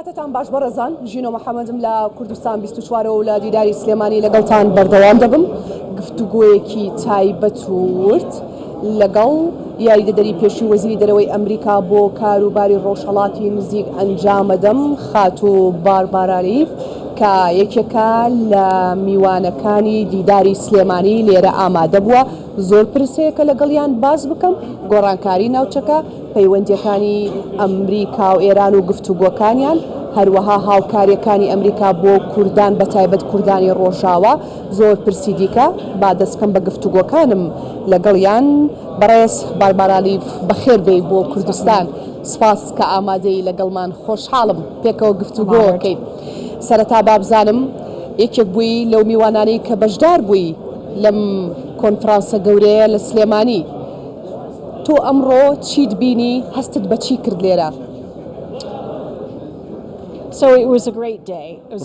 تان باش بەڕێزان ژینۆ محەممەدم لە کوردستان 24 و لە دیداری سلێمانی لەگەڵتان بەردەوام دەبم گفتوگۆیەکی تایبەت و ورد لەگەڵ یاریدەدەری پێشووی وەزیری دەرەوەی ئەمریکا بۆ کاروباری ڕۆژهەڵاتی نزیک ئەنجامەدەم خاتو باربارالیف کە یەکێکە لە میوانەکانی دیداری سلێمانی لێرە ئامادە بووە زۆر پرسەیەکە لەگەڵیان باز بکەم گۆڕانکاری ناوچەکە پەیوەندیەکانی ئەمریکا و ئێران و گفتوگۆکانیان هەروەها هاوکاریەکانی ئەمریکا بۆ کوردان بە تایبەت کوردانی ڕۆژاوە زۆر پرسی دیکە با دەستکەم بە گفتوگۆکانم لەگەڵیان بەڕێز باربارالیف بەخێر بێی بۆ کوردستان سپاس کە ئامادەی لەگەڵمان خۆشحاڵم پێکەوە گفتوگۆکەین سەرەتا بابزانم یەکێک بووی لەو میوانانەی کە بەشدار بووی لەم کۆنفرانسە گەورەیە لە سلێمانی تۆ ئەمڕۆ چیت بینی هەستت بە چی کرد لێرە؟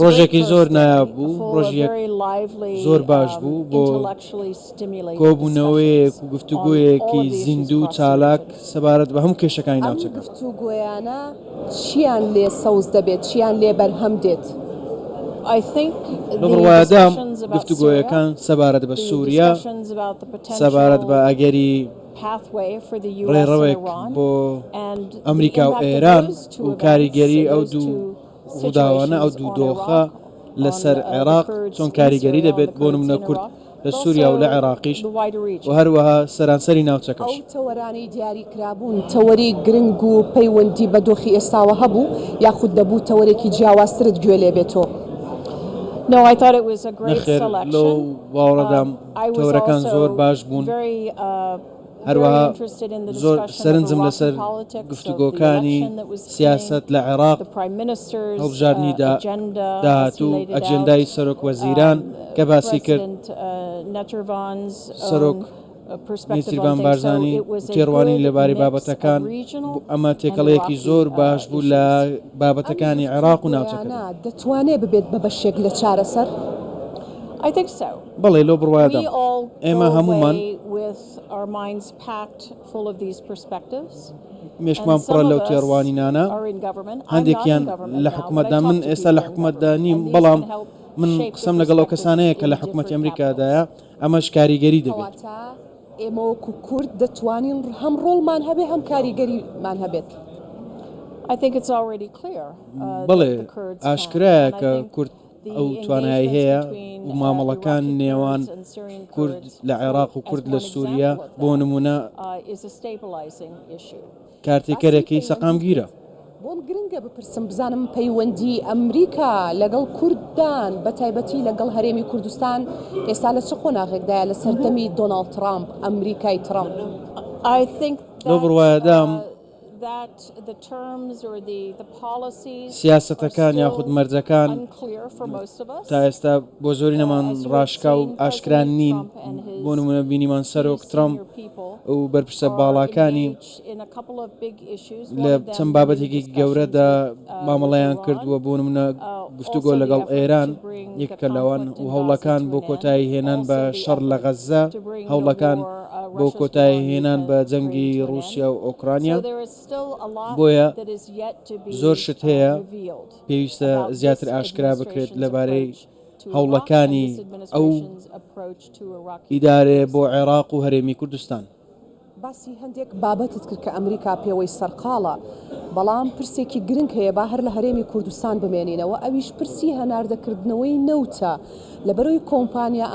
ڕۆژێکی زۆر نایاب بوو ڕۆژێک زۆر باش بوو بۆ کۆبوونەوەیەک و گفتوگۆیەکی زیندوو و چالاک سەبارەت بە هەموو کێشەکانی ناوچەکە گفتوگۆیانە چیان لێ سەوز دەبێت چیان لێ بەرهەم دێت؟ لە بڕوایەدام گفتوگۆیەکان سەبارەت بە سووریا سەبارەت بە ئەگەری ڕێڕەوێک بۆ ئەمریکا و ئێران و کاریگەری ئەو دوو ڕووداوانە ئەو دوو دۆخە لەسەر عێراق چۆن کاریگەری دەبێت بۆ نمونە کورد لە سووریا و لە عێراقیش و هەروەها سەرانسەری ناوچەکەش ئەو تەوەرانەی دیاری کرابوون تەوەری گرنگ و پەیوەندی بە دۆخی ئێستاوە هەبوو یاخود دەبوو تەوەرێکی جیاوازترت گوێ لێ بێتەوە؟ نەخێر لەو باوەڕەدام تەوەرەکان زۆر باش بوون هەروەها زۆر سەرنجم لەسەر گفتوگۆکانی سیاسەت لە عێراق هەڵبژاردننی داهاتوو ئەجێندای سەرۆک وەزیران کە باسی کرد سەرۆک میتریبان بارزانی تێڕوانی لەبارەی بابەتەکان ئەمە تێکەڵەیەکی زۆر باش بوو لە بابەتەکانی عێراق و ناوچەکە دەتوانێت ببێت بە بەشێک لە چارەسەر؟ بەڵێ لۆ بڕوایەدام ئێمە هەمومان مێشکمان پڕە لەو تێڕوانینانە هەندێکیان لە حکوومەتدا من ئێستا لە حکوومەتدا نیم بەڵام من قسەم لەگەڵ ئەو کەسانەیە کە لە حکوومەتی ئەمریکادایە ئەمەش کاریگەری دەبێت ئێمە وەکو کورد دەتوانین هەم ڕۆڵمان هەبێ هەم کاریگەریمان هەبێت بڵێ ئاشکرایە کە کورد ئەو توانایی هەیە و مامەڵەکان نێوان کورد لە عێراق و کورد لە سووریا بۆ نمونە کارتێکەرێکی سەقامگیرە بۆم گرنگە بپرسم بزانم پەیوەندی ئەمریکا لەگەڵ کوردان بە تایبەتی لەگەڵ هەرێمی کوردستان ئێستا لە چ قۆناغێکدایە لە سەردەمی دۆناڵد ترامپ ئەمریکای ترامپ؟ لۆ بڕوایەدام سیاسەتەکان یاخود مەرجەکان تا ئێستا بۆ زۆری نەمان ڕاشکا و ئاشکران نین بۆ نمونە بینیمان سەرۆک ترامپ و بەرپرسە باڵاکانی لە چەند بابەتێکی گەورەدا مامەڵەیان کردووە بۆ نمونە گفتوگۆ لەگەڵ ئێران یەککە لەوان و هەوڵەکان بۆ کۆتایی هێنان بە شەڕ لە غەزە هەوڵەکان بۆ کۆتایی هێنان بە جەنگی رووسیا و ئۆکرانیا بۆیە زۆر شت هەیە پێویستە زیاتر ئاشکرا بکرێت لەبارەی هەوڵەکانی ئەو ئیدارێ بۆ عێراق و هەرێمی کوردستان باسی هەندێک بابەتت کرد کە ئەمریکا پێوەی سەرقاڵە بەڵام پرسێکی گرنگ هەیە با هەر لە هەرێمی کوردستان بمێنینەوە ئەویش پرسی هەناردەکردنەوەی نەوتە لەبەرەوەی کۆمپانیا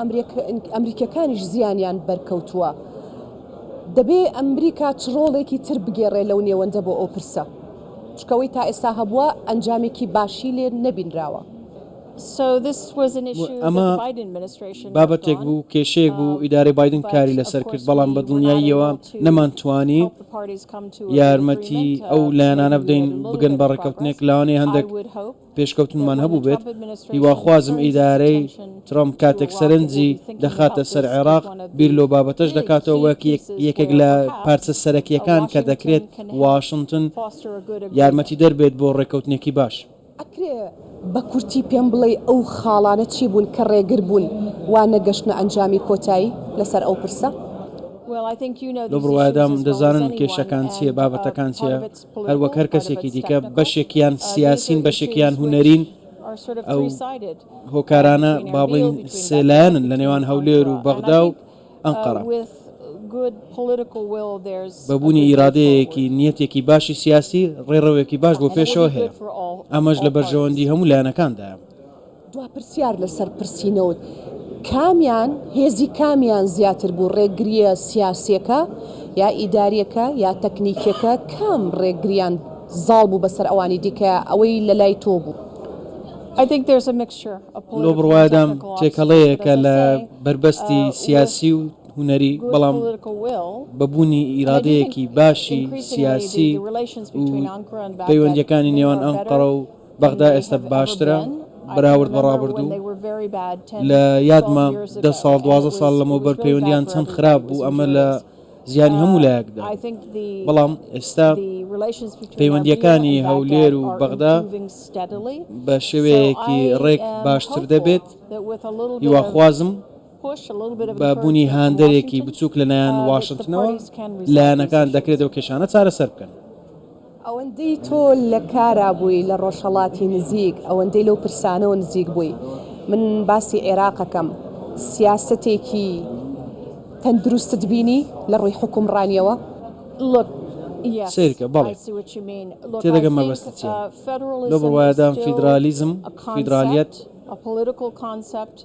ئەمریکەکانیش زیانیان بەرکەوتووە دەبێ ئەمریکا چ ڕۆڵێکی تر بگێڕێ لەو نێوەندە بۆ ئەو پرسە چکەوەی تا ئێستا هەبووە ئەنجامێکی باشی لێ نەبینراوە ئەمە بابەتێک بوو کێشەیەک بوو ئیدارەی بایدن کاری لەسەر کرد بەڵام بە دڵنیاییەوە نەمانتوانی یارمەتی ئەو لایەنانە بدەین بگەن بە ڕێکەوتنێک لاوانەیە هەندێک پێشکەوتنمان هەبوو بێت هیواخوازم ئیدارەی ترامپ کاتێک سەرنجی دەخاتە سەر عێراق بیر لۆ بابەتەش دەکاتەوە وەک یەکێک لە پارچە سەرەکیەکان کە دەکرێت واشنگتن یارمەتی دەربێت بۆ ڕێکەوتنێکی باش ئەکرێ بە کورتی پێم بڵێ ئەو خاڵانە چی بوون کە ڕێگر بوون وا نەگەشتنە ئەنجامی کۆتایی لەسەر ئەو پرسە؟ لە بڕوادام دەزانن کێشەکان چیە بابەتەکان چیە هەروەک هەر کەسێکی دیکە بەشێکیان سیاسین بەشێکیان هونەرین ئەو هۆکارانە با بڵین سێلایەنن لە نێوان هەولێر و بەغدا و ئەنقەرە بەبوونی ئیرادەیەکی نیەتێکی باشی سیاسی ڕێڕەوێکی باش بۆ پێشەوە هەیە ئەمەش لە بەرژەوەندی هەموو لایەنەکاندایە دوا پرسیار لەسەر پرسیینەوە کامیان هێزی کامیان زیاتر بوو ڕێگریە سیاسیەکە یا ئیداریەکە یا تەکنیکەکە کام ڕێگریان زاڵ بوو بەسەر ئەوانی دیکە ئەوەی لە لای تۆ بوو لۆ بڕوادام تێکەڵەیەکە لە بربەستی سیاسی و هونەری بەڵام بەبوونی ئیرادەیەکی باشی سیاسی و پەیوەندیەکانی نێوان ئەنقەرە و بەغدا ئێستا باشترە بەراورد بە ڕابردوو لە یادمە 10 ساڵ 12 ساڵ لەمەوبەر پەیوەندیان چەند خراپ بوو ئەمە لە زیانی هەموو لایەکدا بەڵام ئێستا پەیوەندیەکانی هەولێر و بەغدا بە شێوەیەکی ڕێک باشتر دەبێت هیواخوازم بە بوونی هاندەرێکی بچووک لەلایەن واشنگتنەوە لایەنەکان دەکرێت ئەو کێشانە چارەسەر بکەن ئەوەندەی تۆ لە کارا بووی لە ڕۆژهەڵاتی نزیک ئەوەندەی لەو پرسانەوە نزیک بووی من باسی عێراقەکەم سیاستێکی تەندروستت بینی لە ڕووی حکومڕانیەوە سیرکە بەڵێ تێدەگەم مەبەستە چیە لە بڕوایەدام فیدرالیزم فیدرالیەت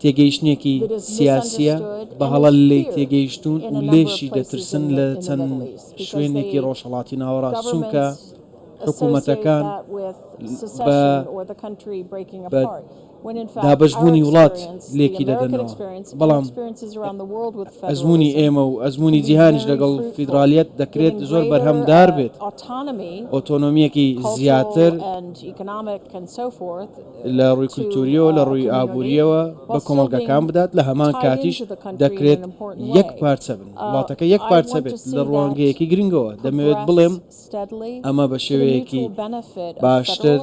تێگەیشتنێکی سیاسیە بە هەڵە لێی تێگەیشتون و لێشی دەترسن لە چەند شوێنێکی ڕۆژهەڵاتی ناوەڕاست چونکە حکوومەتەکان بە دابەشبوونی وڵات لێکی دەدەنەوە بەڵام ئەزمموی ئێمە و ئەزمموی جیهانیش لەگەڵ فیدرالیەت دەکرێت زۆر بەرهەمدار بێت ئۆتۆنۆمیەکی زیاتر لە ڕووی کولتوریەوە لە ڕووی ئابوووریەوە بە کۆمەڵگەکان بدات لە هەمان کاتیش دەکرێت یەک پارچە بن وڵاتەکە یەک پارچە بێت لە ڕوانگەیەکی گرنگەوە دەمەوێت بڵێم ئەمە بە شێوەیەکی باشتر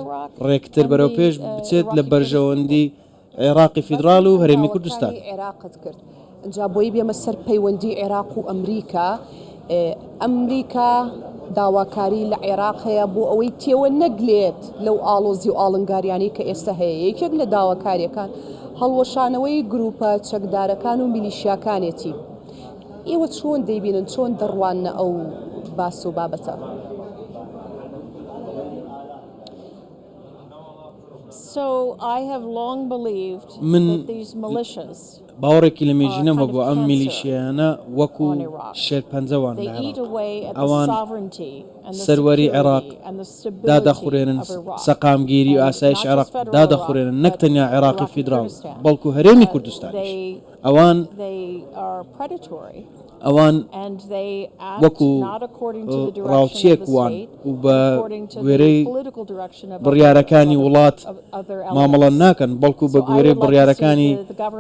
ڕێکتر بەرەو پێش بچێت لە بەرژەوەندی عێراقی فیدرال و هەرێمی کوردستان عێراقت کرد ئەجا بۆی بێمە سەر پەیوەندی عێراق و ئەمریکا ئەمریکا داواکاری لە عێراق هەیە بۆ ئەوەی تێوە نەگلێت لەو ئاڵۆزی و ئاڵنگاریانی کە ئێستا هەیە یەکێک لە داواکاریەکان هەڵوەشانەوەی گروپە چەکدارەکان و میلیشیاکانێتی ئێوە چۆن دەیبینن چۆن دەڕوانە ئەو باس و بابەتە من باوەڕێکی لە مێژینەم هەبوو ئەم میلیشیانە وەکو شێرپەنجەوان ئەوان سەروەری عێراق دادەخورێنن سەقامگیری و ئاسایش عێراق دادەخورێنن نەک تەنیا عێراقی فیدراڵ بەڵکو هەرێمی کوردستانیش ئەوان وەکو ڕاوچیەک وان و بە گوێرەی بڕیارەکانی وڵات مامەڵە ناکەن بەڵکو بە گوێرەی بڕیارەکانی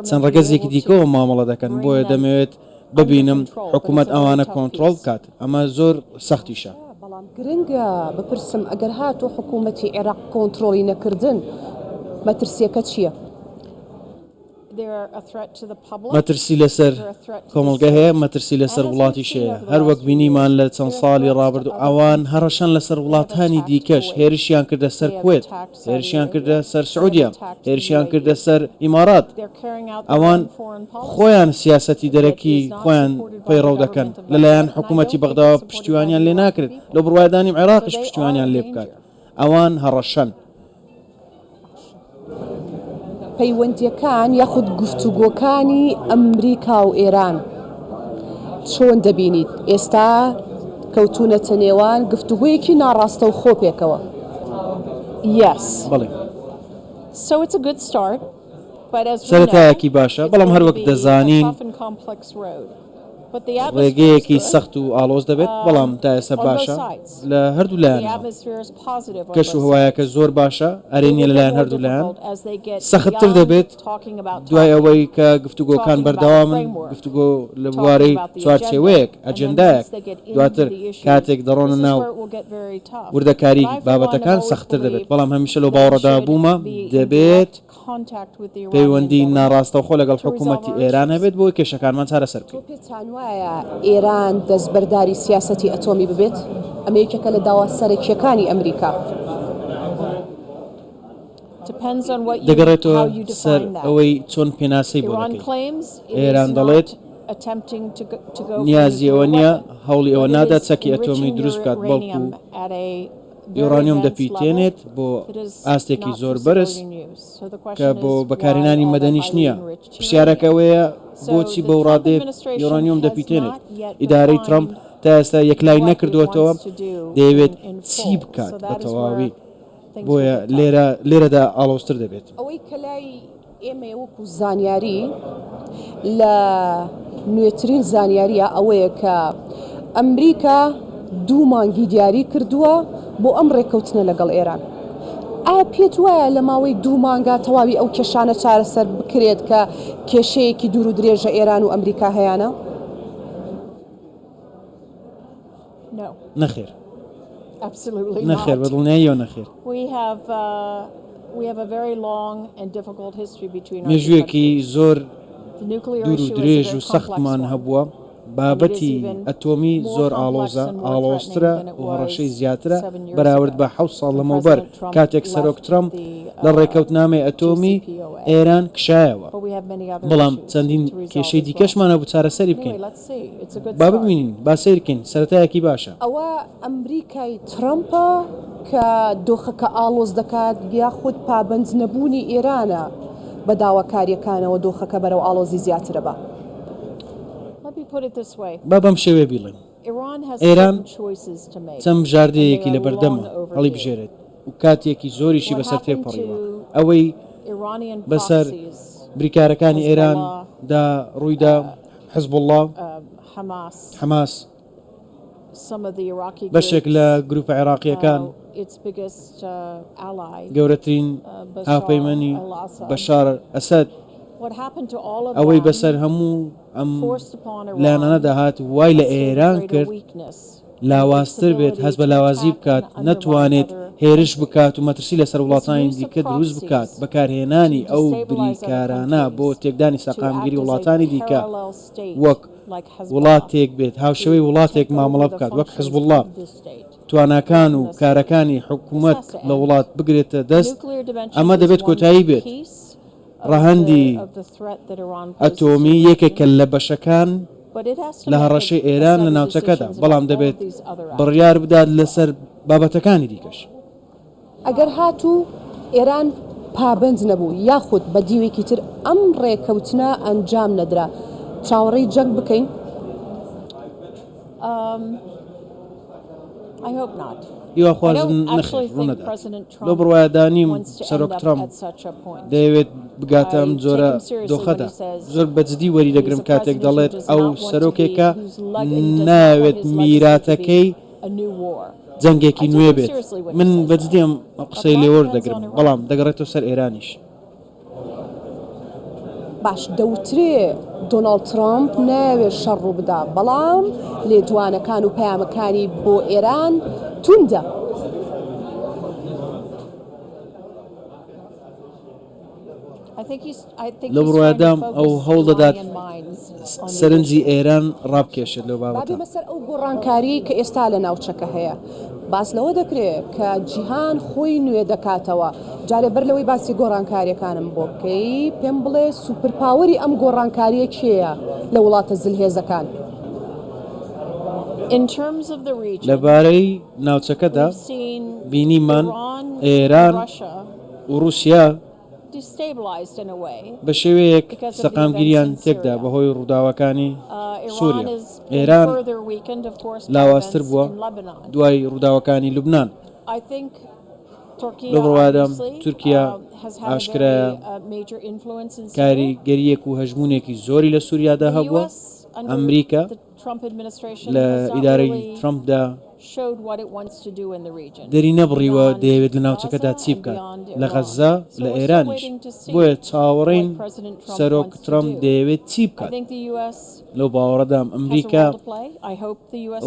چەند ڕەگەزێکی دیکەەوە مامەڵە دەکەن بۆیە دەمەوێت ببینم حکوومەت ئەوانە کۆنتترۆل بکات ئەمە زۆر سەختیشە بەڵام گرنگە بپرسم ئەگەر هاتۆ حکوومەتی عێراق کۆنتترۆلی نەکردن مەترسیەکە چییە؟ مەترسی لەسەر کۆمەڵگە هەیە مەترسی لەسەر وڵاتی شەیە هەر وەک بینیمان لە چەند ساڵی ڕابرد و ئەوان هەڕەشان لەسەر وڵاتانی دیکەش هێرشیان کردە سەر کوێت هێرشیان کردە سەر سعودیا هێرشیان کردە سەر ئیمارات ئەوان خۆیان سیاسەتی دەرەکی خۆیان پەیڕەو دەکەن لەلایەن حکوومەتی بەغداوە پشتیوانیان لێ ناکرێت لە بڕوادانی عێراقیش پشتیوانیان لێ بکات ئەوان هەڕەشەن پەیوەندیەکان یاخود گفتوگۆکانی ئەمریکا و ئێران چۆن دەبینیت ئێستا کەوتونەتە نێوان گفتوگویەکی ناڕاستە و خۆپێکەوە بەڵێ سەرەتایەکی باشە بەڵام هەروەک دەزانین ڕێگەیەکی سەخت و ئالۆز دەبێت بەڵام تا ئێستا باشە لە هەردوو لایەن کەش و هەوایەکە زۆر باشە ئەرێنیە لەلایەن هەردوو لایەن سەختتر دەبێت دوای ئەوەی کە گفتوگۆکان بەردەوامن گفتوگۆ لە بوارەی چوارچێوەیەک ئەجەندایەک دواتر کاتێک دەڕۆنە ناو وردەکاری بابەتەکان سەختتر دەبێت بەڵام هەمیشە لەو باوەڕەدا بوومە دەبێت پەیوەندی ناڕاستەوخۆ لەگەڵ حکوومەتی ئێران هەبێت بۆی کێشەکانمان چارەسەر بکەین وایە ئێران دەستبەرداری سیاسەتی ئەتۆمی ببێت؟ ئەمە یەکێکە لە داوا سەرەکیەکانی ئەمریکا. دەگەڕێتەوە سەر ئەوەی چۆن پێناسەی بۆ دەکەیت. ئێران دەڵێت نیازی ئەوە نییە هەوڵی ئەوە نادا چەکی ئەتۆمی دروست بکات، بەڵکو یۆرانیۆم دەپیتێنێت بۆ ئاستێکی زۆر بەرز کە بۆ بەکارهێنانی مەدەنیش نییە. پرسیارەکە ئەوەیە بۆچی بەو ڕادێ یۆرانیۆم دەپیتێنێت. ئیدارەی ترامپ تا ئێستا یەکلای نەکردووەتەوە دەیەوێت چی بکات بە تەواوی، بۆیە لێرەدا ئاڵۆزتر دەبێت. ئەوەی کە لای ئێمە وەکو زانیاری لە نوێترین زانیاریە ئەوەیە کە ئەمریکا 2 مانگی دیاری کردووە بۆ ئەم ڕێکەوتنە لەگەڵ ئێران. ئایا پێت وایە لە ماوەی 2 مانگا تەواوی ئەو کێشانە چارەسەر بکرێت کە کێشەیەکی دوور و درێژە ئێران و ئەمریکا هەیەە؟ نەخێر، نەخێر، بەدڵنیاییەوە نەخێر. مێژوویەکی زۆر دوور و درێژ و سەختمان هەبووە. بابەتی ئەتۆمی زۆر ئاڵۆزە، ئاڵۆزترە و هەڕەشەی زیاترە بەراورد بە 7 ساڵ لەمەوبەر کاتێک سەرۆک ترامپ لە ڕێکەوتنامەی ئەتۆمی ئێران کشایەوە. بەڵام چەندین کێشەی دیکەشمانە بوو چارەسەری بکەین. با ببینین، با سیرکەین، سەرەتایەکی باشە. ئەوە ئەمریکای ترامپە کە دۆخەکە ئاڵۆز دەکات یاخود پابند نەبوونی ئێرانە بە داواکاریەکانەوە دۆخەکە بەرەو ئاڵۆزی زیاترە بە. با بەم شێوێ بیڵێن ئێران چەند بژاردەیەکی لە بەردەمە هەڵی بژێرێت و کاتێکی زۆریشی بەسەر تێپەڕیوە. ئەوەی بەسەر بریکارەکانی ئێراندا ڕوویدا، حزب الله، حماس، بەشێک لە گروپە عێراقیەکان گەورەترین هاوپەیمەنی بەشار ئەسەد، ئەوەی بەسەر هەموو ئەم لایەنانە داهات وای لە ئێران کرد لاوازتر بێت، هەست بە لاوازی بکات، نەتوانێت هێرش بکات و مەترسی لەسەر وڵاتانی دیکە دروست بکات. بەکارهێنانی ئەو بریکارانە بۆ تێکدانی سەقامگیری وڵاتانی دیکە وەک وڵاتێک بێت، هاوشەوەی وڵاتێک مامەڵە بکات وەک حزب الله، تواناکان و کارەکانی حکوومەت لە وڵات بگرێتە دەست. ئەمە دەبێت کۆتایی بێت. ڕەهەندی ئەتۆمی یەکێکە لە بەشەکان لە هەڕەشەی ئێران لە ناوچەکەدا، بەڵام دەبێت بڕیار بدات لەسەر بابەتەکانی دیکەش. ئەگەر هاتوو ئێران پابند نەبوو یاخود بە دیوێکی تر ئەم ڕێکەوتنە ئەنجام نەدرا، چاوەڕێی جەنگ بکەین؟ هیواخوازم نەخێر ڕوونەدا. لەو بڕوایەدانیم سەرۆک ترامپ دەیەوێت بگاتە ئەم جۆرە دۆخەدا. زۆر بەجددی وەری دەگرم کاتێک دەڵێت ئەو سەرۆکێکە ناوێت میراتەکەی جەنگێکی نوێ بێت. من بەجددیم قسەی لێوە دەگرم، بەڵام دەگەڕێتەوە سەر ئێرانیش. باش دەوترێ دۆناڵد ترامپ ناوێت شەڕ ڕوو بدا، بەڵام لێدوانەکان و پەیامەکانی بۆ ئێران توندە. لە بڕوایدام ئەو هەوڵ دەدات سەرنجی ئێران ڕابکێشێت لەو بابەتە. بەسەر ئەو گۆڕانکاری کە ئێستا لە ناوچەکە هەیە باس لەوە دەکرێت کە جیهان خۆی نوێ دەکاتەوە. جارێ بەر لەوەی باسی گۆڕانکاریەکانم بۆ بکەی پێم بڵێ سوپرپاوەری ئەم گۆڕانکاریە کێیە لە وڵاتە زلهێزەکان؟ لەبارەی ناوچەکەدا بینیمان ئێران و رووسیا بە شێوەیەک سەقامگیریان تێکدا بەهۆی ڕووداوەکانی سووریا. ئێران لاوازتر بووە دوای ڕووداوەکانی لوبنان. لە بڕوادام تورکیا ئاشکرایە کاریگەریەک و هەژمونێکی زۆری لە سووریادا هەبووە. ئەمریکا لە ئیدارەی ترامپدا دەری نەبڕیوە دەیەوێت لە ناوچەکەدا چی بکات لە غەزە لە ئێرانیش بۆیە چاوەڕێین سەرۆک ترامپ دەیەوێت چی بکات لەو باوەڕەدام ئەمریکا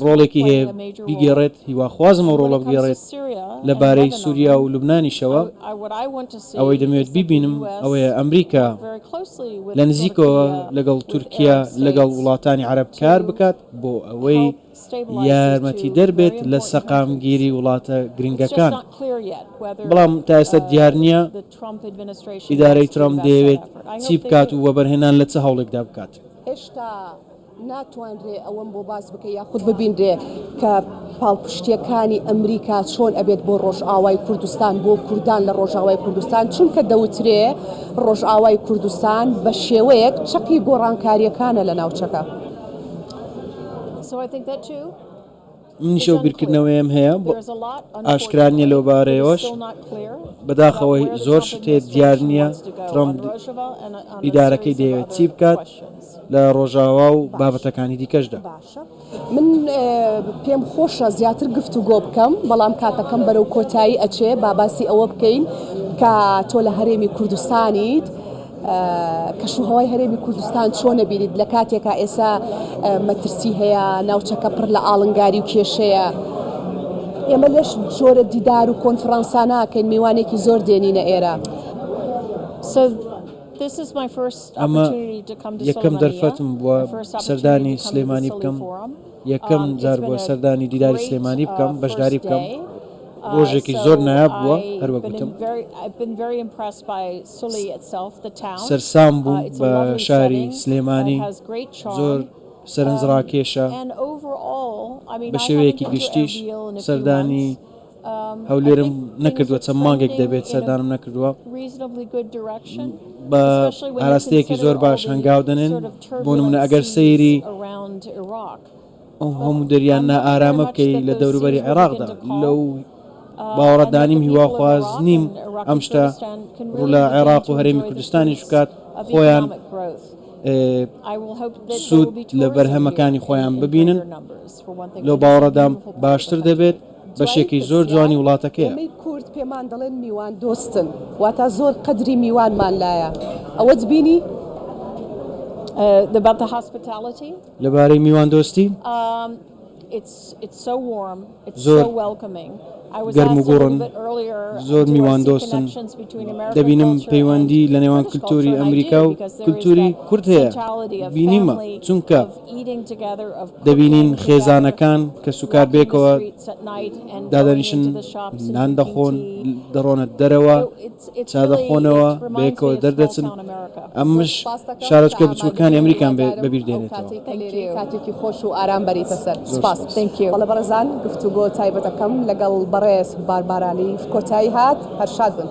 ڕۆڵێکی هەیە بیگێڕێت هیواخوازم ئەو ڕۆڵە بگێڕێت لەبارەی سووریا و لوبنانیشەوە ئەوەی دەمەوێت بیبینم ئەوەیە ئەمریکا لە نزیکەوە لەگەڵ تورکیا لەگەڵ وڵاتانی عەرەب کار بکات بۆ ئەوەی یارمەتی دەربێت لە سەقامگیری وڵاتە گرنگەکان بەڵام تا ئێستا دیار نییە ئیدارەی ترامپ دەیەوێت چی بکات و وەبەرهێنان لە چه هەوڵێکدا بکات هێشتا ناتوانرێ ئەوەم بۆ باس بکە یاخود ببینرێ کە پاڵپشتیەکانی ئەمریکا چۆن ئەبێت بۆ ڕۆژئاوای کوردستان بۆ کوردان لە ڕۆژئاوای کوردستان چونکە دەوترێ ڕۆژئاوای کوردستان بە شێوەیەک چەقی گۆڕانکاریەکانە لە ناوچەکە. منیشە و بیرکردنەوەیم هەیە ئاشکرانیە لەو بارەیەوەش بەداخەوەی زۆر شتێ دیار نییە ترامپ ئیدارەکەی دەیەوێت چی بکات لە ڕۆژاوا و بابەتەکانی دیکەشدا. من پێم خۆشە زیاتر گفتوگۆ بکەم بەڵام کاتەکەم بەرەو کۆتایی ئەچێ باباسی ئەوە بکەین کە تۆ لە هەرێمی کوردستانیت کەشوهەوای هەرێمی کوردستان چۆن نەبینیت لە کاتێکا ئێستا مەترسی هەیە ناوچەکە پڕ لە ئاڵنگاری و کێشەیە ئێمە لەش جۆرە دیدار و کۆنفرانساناکەین میوانێکی زۆر دێنینە ئێرە. ئەمە یەکەم دەرفەتم بووە سەردانی سلێمانی بکەم یەکەم جار بووە سەردانی دیداری سلێمانی بکەم بەشداری بکەم ڕۆژێکی زۆر نایاب بووە هەروەگوتم سەرسام بووم بە شاری سلێمانی زۆر سەرنجڕاکێشە بە شێوەیەکی گشتیش سەردانی هەولێرم نەکردووە چەند مانگێک دەبێت سەردانم نەکردووە بە ئاراستەیەکی زۆر باش هەنگاو دەنێن بۆ نمونە ئەگەر سەیری ئەو هەموو دەریان نائارامە بکەی لە دەوروبەری عێراقدا لەو باوەڕەدانیم هیواخواز نیم ئەم شتە ڕوو لە عێراق و هەرێمی کوردستانی شکات خۆیان سوود لە بەرهەمەکانی خۆیان ببینن لەو باوەڕەدام باشتر دەبێت بەشێکی زۆر جوانی وڵاتەکەیە. کورد پێمان دەڵێن میوان دۆستن واتە زۆر قەدری میوانمان لایە ئەوەت بینی لەبارەی میوان دۆستی زۆر گەرم و گوڕن زۆر میوان دۆستن دەبینم پەیوەندی لە نێوان کولتوری ئەمریکا و کولتوری کورد هەیە بینیمە چونکە دەبینین خێزانەکان کە سوکار بێکەوە دادەنیشن نان دەخۆن دەڕۆنە دەرەوە چا دەخۆنەوە بێکەوە دەردەچن ئەمش شارۆچکە بچووکانی ئەمریکان بەبیر دێنێتەوە. کاتێکی خۆش و ئارام بەریتە سەر سپاس. بەڵێ بەڕێزان گفتوگۆ تایبەتەکەم لەگەڵ بەڕێز باربارانی کۆتایی هات هەر شاد بن.